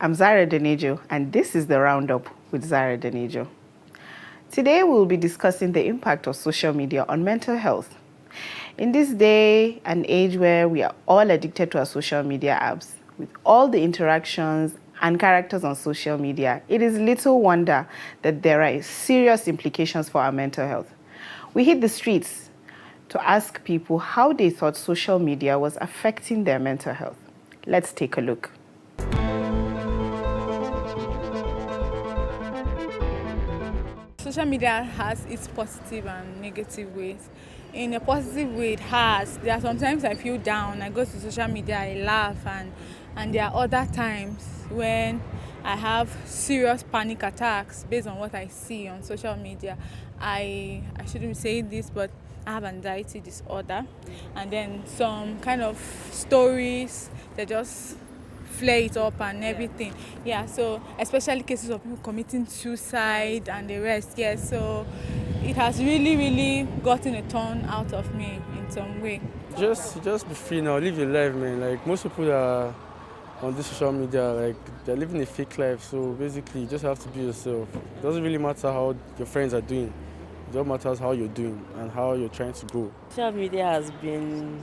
I'm Zara Denejo, and this is the Roundup with Zara Denejo. Today, we'll be discussing the impact of social media on mental health. In this day and age where we are all addicted to our social media apps, with all the interactions and characters on social media, it is little wonder that there are serious implications for our mental health. We hit the streets to ask people how they thought social media was affecting their mental health. Let's take a look. Social media has its positive and negative ways. In a positive way, there are sometimes I feel down. I go to social media, I laugh, and there are other times when I have serious panic attacks based on what I see on social media. I shouldn't be saying this, but I have anxiety disorder, and then some kind of stories that just flare it up and everything. Yeah, so especially cases of people committing suicide and the rest. Yeah, so it has really gotten a turn out of me in some way. Just be free now, live your life, man. Like most people are on this social media, like they're living a fake life. So basically, you just have to be yourself. It doesn't really matter how your friends are doing. It just matters how you're doing and how you're trying to grow. Social media has been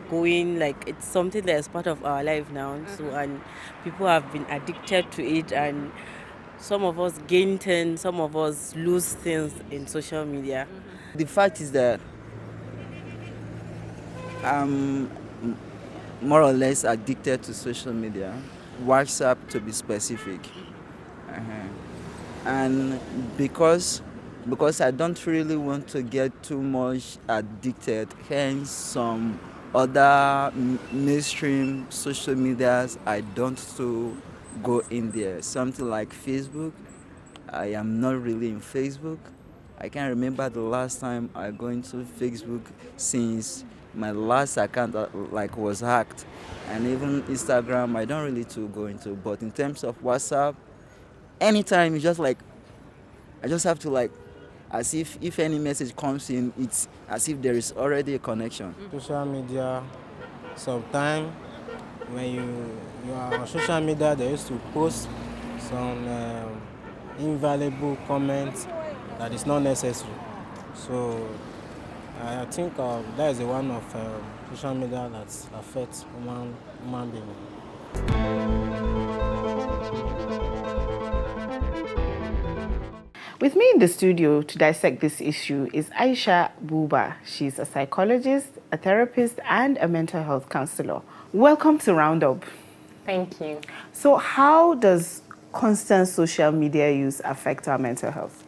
going, like it's something that is part of our life now. So, and people have been addicted to it, and some of us gain things, some of us lose things in social media. The fact is that I'm more or less addicted to social media, WhatsApp to be specific. And because I don't really want to get too much addicted, hence some other mainstream social medias I don't so go in there. Something like Facebook, I am not really in Facebook. I can't remember the last time I go into Facebook since my last account was hacked. And even Instagram I don't really to go into, but in terms of WhatsApp, anytime it's just like I just have to as if any message comes in, it's as if there is already a connection. Social media, sometimes when you are on social media, they used to post some invaluable comments that is not necessary. So I think that is the one of social media that affects human being. With me in the studio to dissect this issue is Aisha Buba. She's a psychologist, a therapist, and a mental health counselor. Welcome to Roundup. Thank you. So how does constant social media use affect our mental health?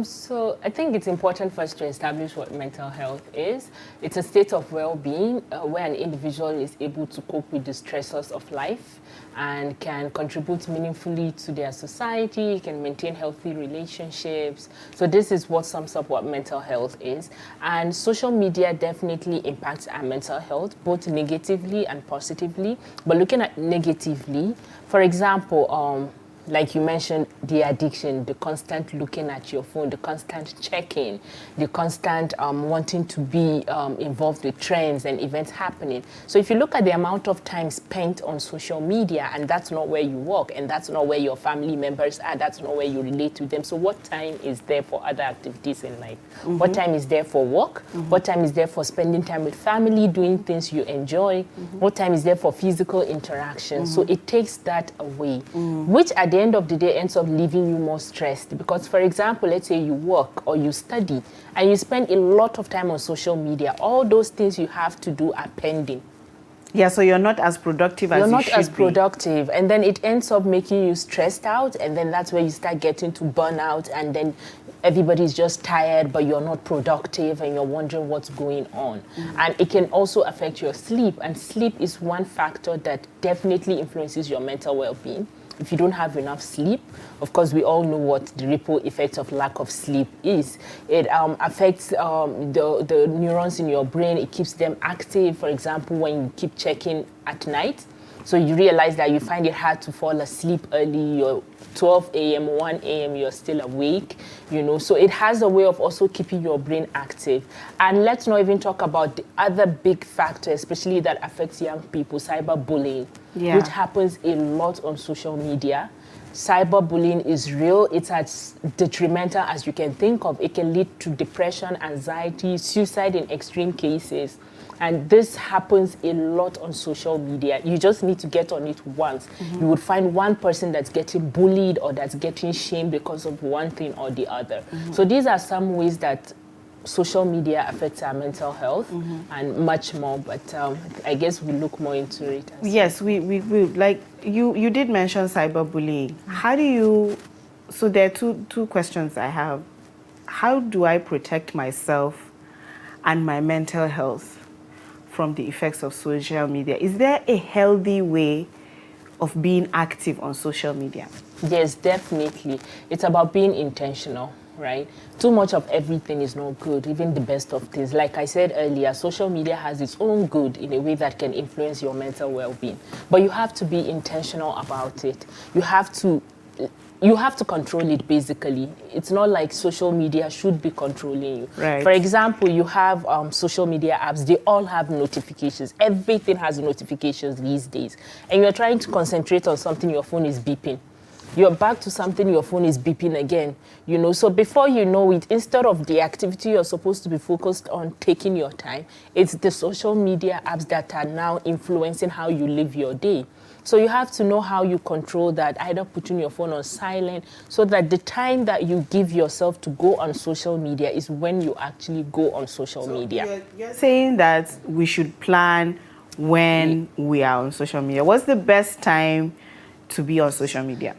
So I think it's important for us to establish what mental health is. It's a state of well-being where an individual is able to cope with the stressors of life and can contribute meaningfully to their society, can maintain healthy relationships. So this is what sums up what mental health is. And social media definitely impacts our mental health, both negatively and positively. But looking at negatively, for example, like you mentioned, the addiction, the constant looking at your phone, the constant checking, the constant wanting to be involved with trends and events happening. So if you look at the amount of time spent on social media, and that's not where you work, and that's not where your family members are, that's not where you relate to them. So what time is there for other activities in life? Mm-hmm. What time is there for work? Mm-hmm. What time is there for spending time with family, doing things you enjoy? Mm-hmm. What time is there for physical interaction? Mm-hmm. So it takes that away, which at the end of the day ends up leaving you more stressed. Because, for example, let's say you work or you study and you spend a lot of time on social media, all those things you have to do are pending. Yeah, so you're not as productive as you should be. You're not as productive, and then it ends up making you stressed out, and then that's where you start getting to burnout, and then everybody's just tired, but you're not productive, and you're wondering what's going on. And it can also affect your sleep, and sleep is one factor that definitely influences your mental well-being. If you don't have enough sleep, of course, we all know what the ripple effect of lack of sleep is. It affects the neurons in your brain. It keeps them active. For example, when you keep checking at night, So you realize that you find it hard to fall asleep early. You're 12 a.m., 1 a.m., you're still awake, So it has a way of also keeping your brain active. And let's not even talk about the other big factor, especially that affects young people, cyberbullying, which happens a lot on social media. Cyberbullying is real. It's as detrimental as you can think of. It can lead to depression, anxiety, suicide in extreme cases. And this happens a lot on social media. You just need to get on it once. You would find one person that's getting bullied or that's getting shamed because of one thing or the other. So these are some ways that social media affects our mental health and much more, but I guess we'll look more into it. Yes, we will. Like you did mention cyberbullying. How do you, so there are two questions I have. How do I protect myself and my mental health from the effects of social media? Is there a healthy way of being active on social media? Yes, definitely. It's about being intentional. Right? Too much of everything is not good, even the best of things. Like I said earlier, social media has its own good in a way that can influence your mental well-being. But you have to be intentional about it. You have to control it, basically. It's not like social media should be controlling you. Right. For example, you have social media apps. They all have notifications. Everything has notifications these days. And you're trying to concentrate on something, your phone is beeping. You're back to something, your phone is beeping again, So before you know it, instead of the activity you're supposed to be focused on taking your time, it's the social media apps that are now influencing how you live your day. So you have to know how you control that, either putting your phone on silent, so that the time that you give yourself to go on social media is when you actually go on social media. You're saying that we should plan when we are on social media. What's the best time to be on social media?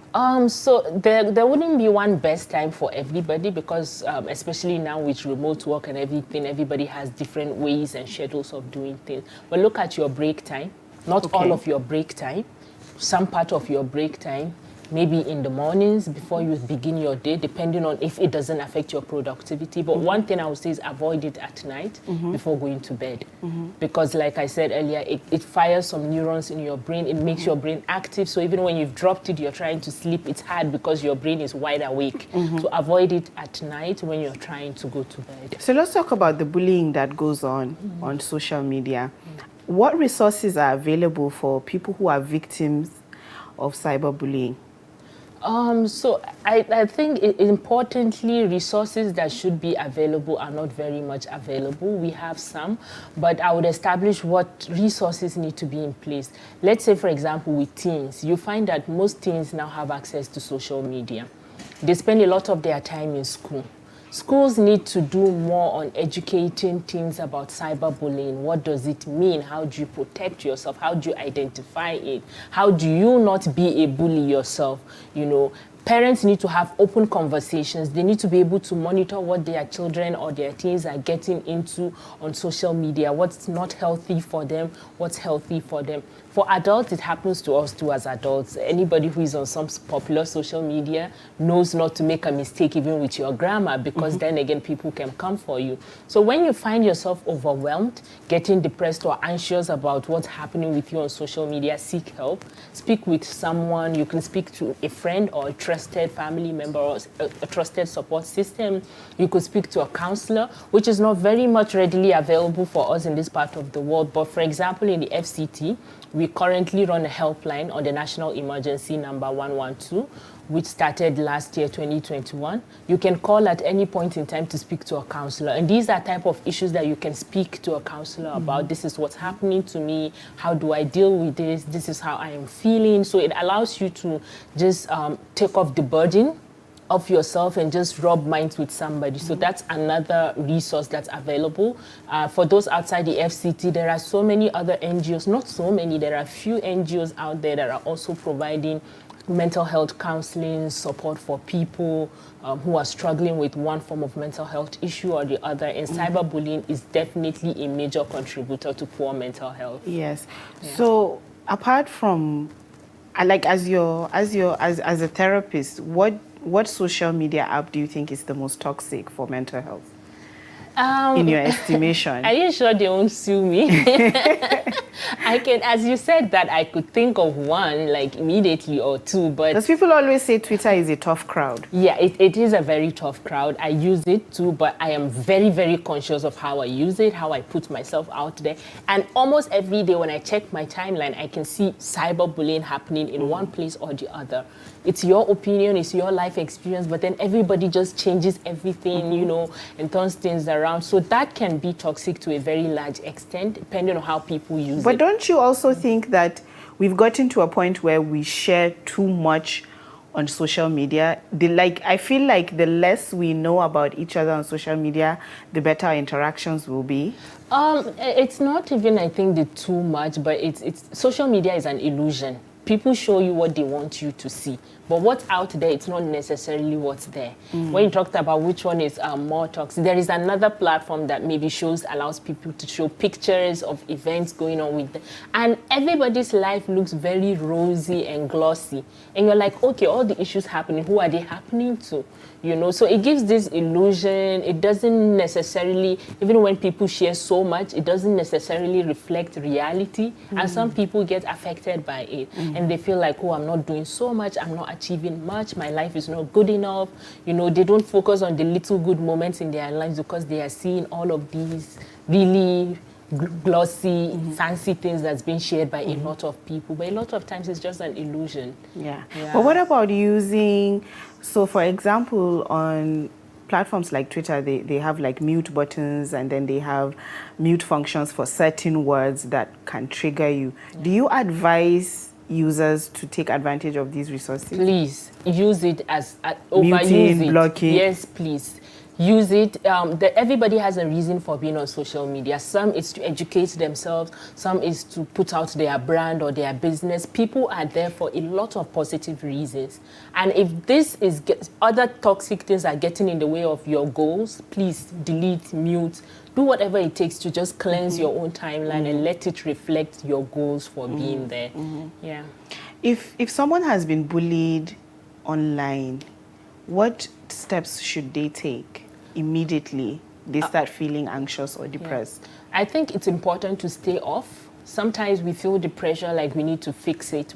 So there wouldn't be one best time for everybody because especially now with remote work and everything, everybody has different ways and schedules of doing things. But look at your break time, not all of your break time, some part of your break time, maybe in the mornings before you begin your day, depending on if it doesn't affect your productivity. But one thing I would say is avoid it at night before going to bed. Because like I said earlier, it fires some neurons in your brain. It makes your brain active. So even when you've dropped it, you're trying to sleep, it's hard because your brain is wide awake. So avoid it at night when you're trying to go to bed. So let's talk about the bullying that goes on social media. What resources are available for people who are victims of cyberbullying? So I think importantly, resources that should be available are not very much available. We have some, but I would establish what resources need to be in place. Let's say, for example, with teens, you find that most teens now have access to social media. They spend a lot of their time in school. Schools need to do more on educating teens about cyberbullying. What does it mean? How do you protect yourself? How do you identify it? How do you not be a bully yourself? Parents need to have open conversations. They need to be able to monitor what their children or their teens are getting into on social media, what's not healthy for them, what's healthy for them. For adults, it happens to us too as adults. Anybody who is on some popular social media knows not to make a mistake even with your grammar, because then again, people can come for you. So when you find yourself overwhelmed, getting depressed or anxious about what's happening with you on social media, seek help. Speak with someone. You can speak to a friend or a trusted family member or a trusted support system. You could speak to a counselor, which is not very much readily available for us in this part of the world. But for example, in the FCT, we currently run a helpline on the national emergency number 112, which started last year, 2021. You can call at any point in time to speak to a counselor. And these are type of issues that you can speak to a counselor about. This is what's happening to me. How do I deal with this? This is how I am feeling. So it allows you to just take off the burden of yourself and just rub minds with somebody. So that's another resource that's available. For those outside the FCT, there are so many other NGOs, not so many, there are a few NGOs out there that are also providing mental health counseling support for people who are struggling with one form of mental health issue or the other. And cyberbullying is definitely a major contributor to poor mental health. Yes. So apart from, like as a therapist, what social media app do you think is the most toxic for mental health? in your estimation? Are you sure they won't sue me? I can, as you said that, I could think of one like immediately or two, but Because people always say Twitter is a tough crowd. yeah, it is a very tough crowd. I use it too, but I am very, very conscious of how I use it, how I put myself out there. And almost every day when I check my timeline, I can see cyberbullying happening in one place or the other. It's your opinion, it's your life experience, but then everybody just changes everything, you know, and turns things around. So that can be toxic to a very large extent, depending on how people use it. But don't you also think that we've gotten to a point where we share too much on social media? I feel like the less we know about each other on social media, the better our interactions will be. It's not even, I think, the too much, but it's social media is an illusion. People show you what they want you to see. But what's out there, it's not necessarily what's there. When you talked about which one is more toxic, there is another platform that maybe allows people to show pictures of events going on with them. And everybody's life looks very rosy and glossy. And you're like, okay, all the issues happening, who are they happening to? You know, so it gives this illusion. It doesn't necessarily, even when people share so much, it doesn't necessarily reflect reality. And some people get affected by it. And they feel like, oh, I'm not doing so much, I'm not achieving much, my life is not good enough. You know, they don't focus on the little good moments in their lives because they are seeing all of these really glossy, fancy things that's being shared by a lot of people. But a lot of times it's just an illusion. Yeah. But what about using, so for example, on platforms like Twitter, they have like mute buttons, and then they have mute functions for certain words that can trigger you. Do you advise users to take advantage of these resources? Please use it as overuse Muting, it. blocking. Yes, please. Use it. Everybody has a reason for being on social media. Some is to educate themselves. Some is to put out their brand or their business. People are there for a lot of positive reasons. And if this is other toxic things are getting in the way of your goals, please delete, mute, do whatever it takes to just cleanse your own timeline and let it reflect your goals for being there. Yeah. If someone has been bullied online, what steps should they take immediately they start feeling anxious or depressed? I think it's important to stay off. Sometimes we feel the pressure like we need to fix it,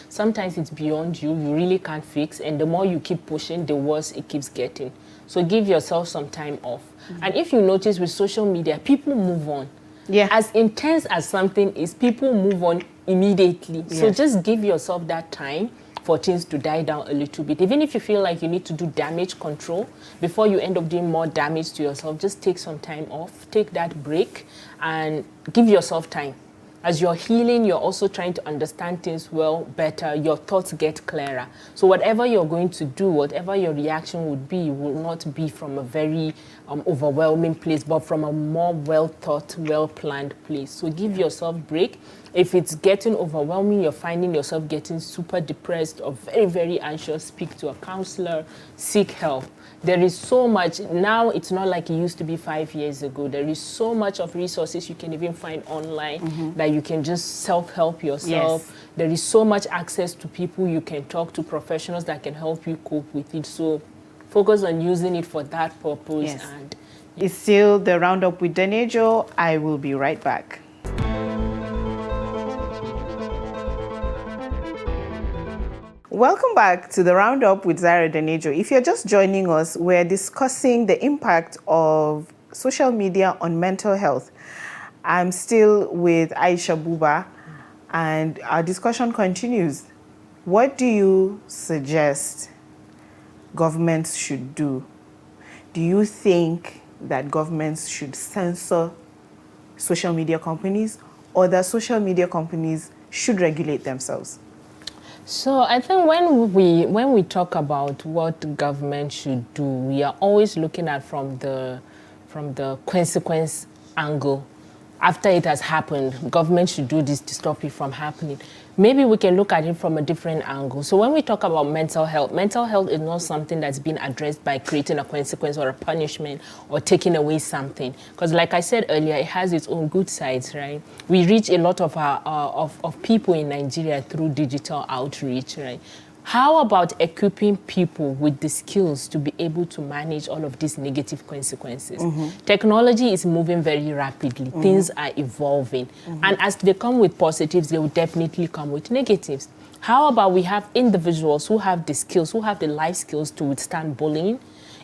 Sometimes it's beyond you, you really can't fix, and the more you keep pushing, the worse it keeps getting. So give yourself some time off. And if you notice with social media, people move on. Yeah. As intense as something is, people move on immediately. So just give yourself that time for things to die down a little bit. Even if you feel like you need to do damage control, before you end up doing more damage to yourself, just take some time off, take that break, and give yourself time. As you're healing, you're also trying to understand things better, your thoughts get clearer. So whatever you're going to do, whatever your reaction would be, will not be from a very overwhelming place, but from a more well-thought, well-planned place. So give yourself a break. If it's getting overwhelming, you're finding yourself getting super depressed or very, very anxious, speak to a counselor, seek help. There is so much, now it's not like it used to be 5 years ago. There is so much of resources you can even find online that you can just self-help yourself. Yes. There is so much access to people you can talk to, professionals that can help you cope with it. So focus on using it for that purpose. Yes. And It's still the Roundup with Denejo. I will be right back. Welcome back to the Roundup with Zara Denejo. If you're just joining us, we're discussing the impact of social media on mental health. I'm still with Aisha Buba, and our discussion continues. What do you suggest governments should do? Do you think that governments should censor social media companies, or that social media companies should regulate themselves? so I think when we talk about what government should do, we are always looking at from the consequence angle. After it has happened, government should do this to stop it from happening. Maybe we can look at it from a different angle. So when we talk about mental health is not something that's been addressed by creating a consequence or a punishment or taking away something. Because like I said earlier, it has its own good sides, right? We reach a lot of our of people in Nigeria through digital outreach, right? How about equipping people with the skills to be able to manage all of these negative consequences? Technology is moving very rapidly. Things are evolving. And as they come with positives, they will definitely come with negatives. How about we have individuals who have the skills, who have the life skills to withstand bullying,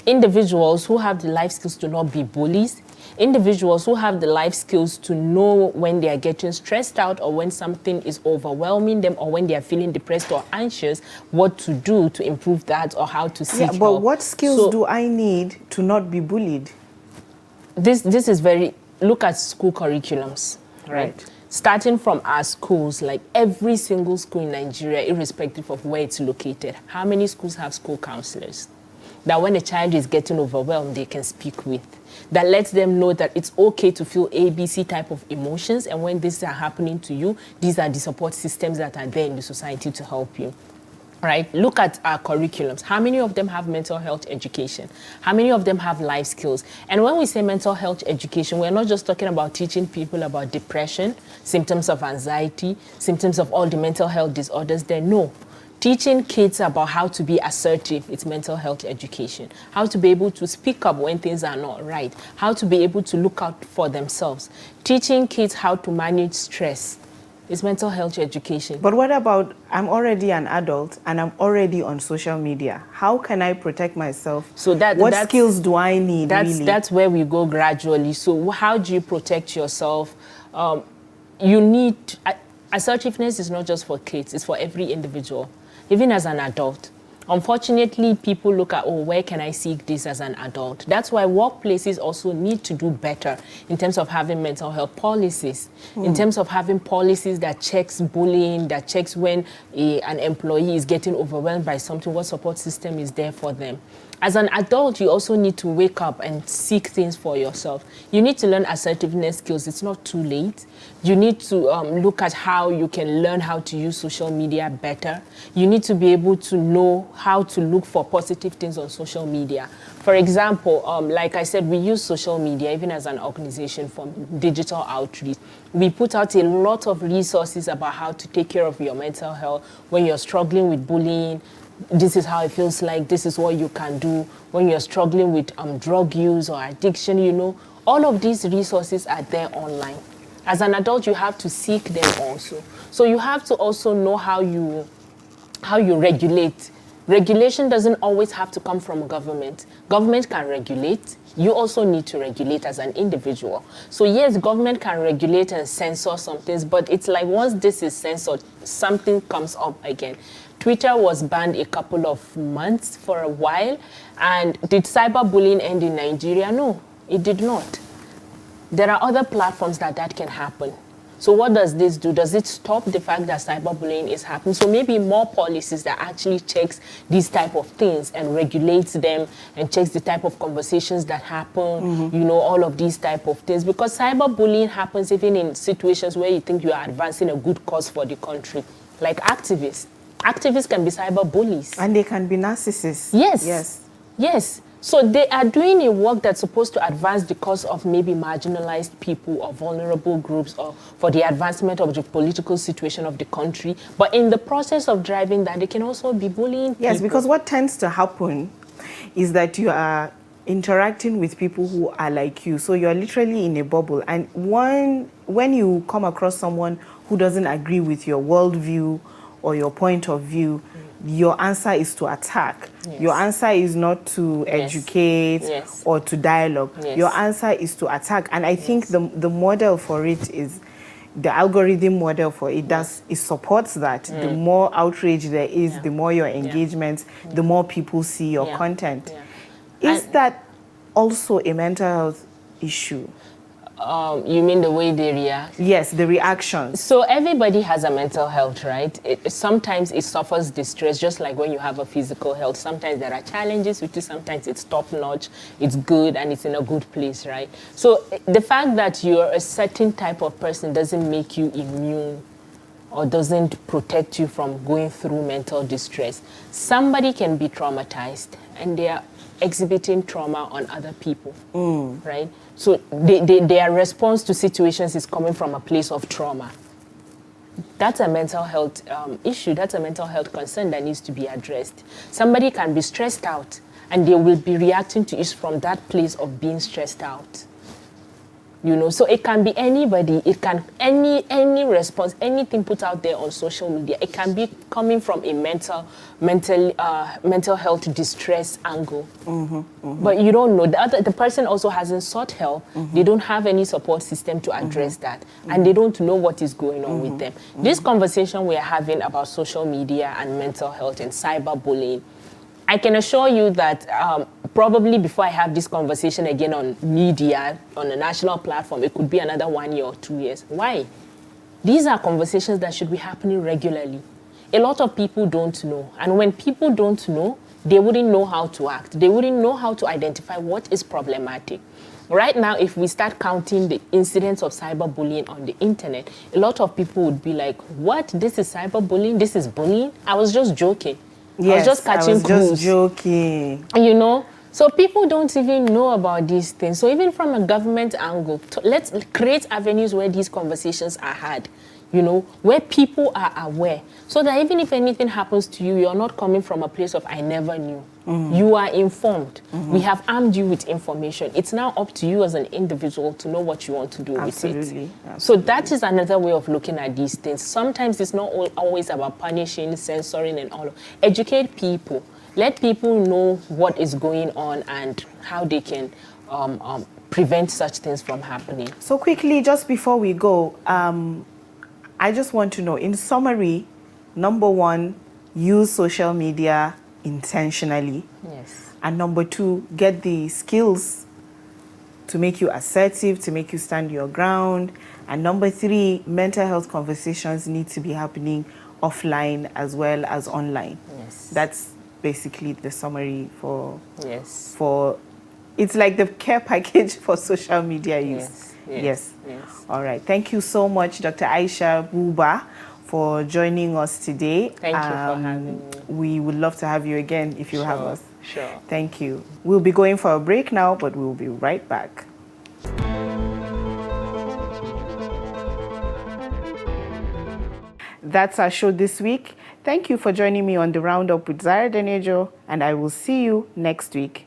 individuals who have the life skills to not be bullies, individuals who have the life skills to know when they are getting stressed out or when something is overwhelming them or when they are feeling depressed or anxious, what to do to improve that or how to seek Yeah, but help. what skills do I need to not be bullied? This is very, look at school curriculums, right? Starting from our schools, like every single school in Nigeria, irrespective of where it's located, how many schools have school counselors? That when a child is getting overwhelmed, they can speak with. That lets them know that it's okay to feel ABC type of emotions, and when these are happening to you, these are the support systems that are there in the society to help you. Right? Look at our curriculums. How many of them have mental health education? How many of them have life skills? And when we say mental health education, we're not just talking about teaching people about depression, symptoms of anxiety, symptoms of all the mental health disorders. No. Teaching kids about how to be assertive, it's mental health education. How to be able to speak up when things are not right. How to be able to look out for themselves. Teaching kids how to manage stress, it's mental health education. But what about, I'm already an adult and I'm already on social media. How can I protect myself? So what skills do I need, really? That's where we go gradually. So how do you protect yourself? You need, assertiveness is not just for kids, it's for every individual, even as an adult. Unfortunately, people look at, where can I seek this as an adult? That's why workplaces also need to do better in terms of having mental health policies, in terms of having policies that checks bullying, that checks when an employee is getting overwhelmed by something, what support system is there for them. As an adult, you also need to wake up and seek things for yourself. You need to learn assertiveness skills. It's not too late. You need to look at how you can learn how to use social media better. You need to be able to know how to look for positive things on social media. For example, like I said, we use social media, even as an organization, for digital outreach. We put out a lot of resources about how to take care of your mental health when you're struggling with bullying. This is how it feels like, this is what you can do when you're struggling with drug use or addiction, all of these resources are there online. As an adult, you have to seek them also. So you have to also know how you regulate. Regulation doesn't always have to come from government. Government can regulate. You also need to regulate as an individual. So yes, government can regulate and censor some things, but it's like once this is censored, something comes up again. Twitter was banned a couple of months for a while. And did cyberbullying end in Nigeria? No, it did not. There are other platforms that can happen. So what does this do? Does it stop the fact that cyberbullying is happening? So maybe more policies that actually checks these type of things and regulates them and checks the type of conversations that happen, all of these type of things. Because cyberbullying happens even in situations where you think you are advancing a good cause for the country, like activists. Activists can be cyber bullies. And they can be narcissists. Yes. So they are doing a work that's supposed to advance the cause of maybe marginalized people or vulnerable groups or for the advancement of the political situation of the country. But in the process of driving that, they can also be bullying people. Yes, because what tends to happen is that you are interacting with people who are like you. So you're literally in a bubble. And when you come across someone who doesn't agree with your worldview or your point of view, your answer is to attack. Yes. Your answer is not to educate or to dialogue. Yes. Your answer is to attack. And I think the model for it is, the algorithm model for it it supports that. The more outrage there is, the more your engagement, the more people see your content. Is that also a mental health issue? You mean the way they react? Yes, the reactions. So everybody has a mental health, right? Sometimes it suffers distress, just like when you have a physical health. Sometimes there are challenges with it. Sometimes it's top-notch, it's good, and it's in a good place, right? So the fact that you're a certain type of person doesn't make you immune or doesn't protect you from going through mental distress. Somebody can be traumatized, and they are exhibiting trauma on other people, right? So their response to situations is coming from a place of trauma. that's a mental health issue. That's a mental health concern that needs to be addressed. Somebody can be stressed out and they will be reacting to it from that place of being stressed out. You know, so it can be anybody, it can any response, anything put out there on social media. It can be coming from a mental health distress angle. But you don't know. The person also hasn't sought help. They don't have any support system to address that, and they don't know what is going on with them. This conversation we're having about social media and mental health and cyberbullying, I can assure you that probably before I have this conversation again on media, on a national platform, it could be another 1 year or 2 years. Why? These are conversations that should be happening regularly. A lot of people don't know. And when people don't know, they wouldn't know how to act. They wouldn't know how to identify what is problematic. Right now, if we start counting the incidents of cyberbullying on the internet, a lot of people would be like, what? This is cyberbullying? This is bullying? I was just joking. Yes, I was just catching just joking. You know? So people don't even know about these things. So even from a government angle, let's create avenues where these conversations are had, you know, where people are aware. So that even if anything happens to you, you're not coming from a place of, I never knew. You are informed. We have armed you with information. It's now up to you as an individual to know what you want to do with it. So that is another way of looking at these things. Sometimes it's not always about punishing, censoring and all. Educate people. Let people know what is going on and how they can prevent such things from happening. So quickly, just before we go, I just want to know, in summary, number one, use social media intentionally. Yes. And number two, get the skills to make you assertive, to make you stand your ground. And number three, mental health conversations need to be happening offline as well as online. Yes. That's basically the summary for Yes. It's like the care package for social media use. Yes. All right. Thank you so much, Dr. Aisha Buba, for joining us today. Thank you for having me. We would love to have you again if you have us. Sure. Thank you. We'll be going for a break now, but we'll be right back. That's our show this week. Thank you for joining me on the Roundup with Zara Denejo, and I will see you next week.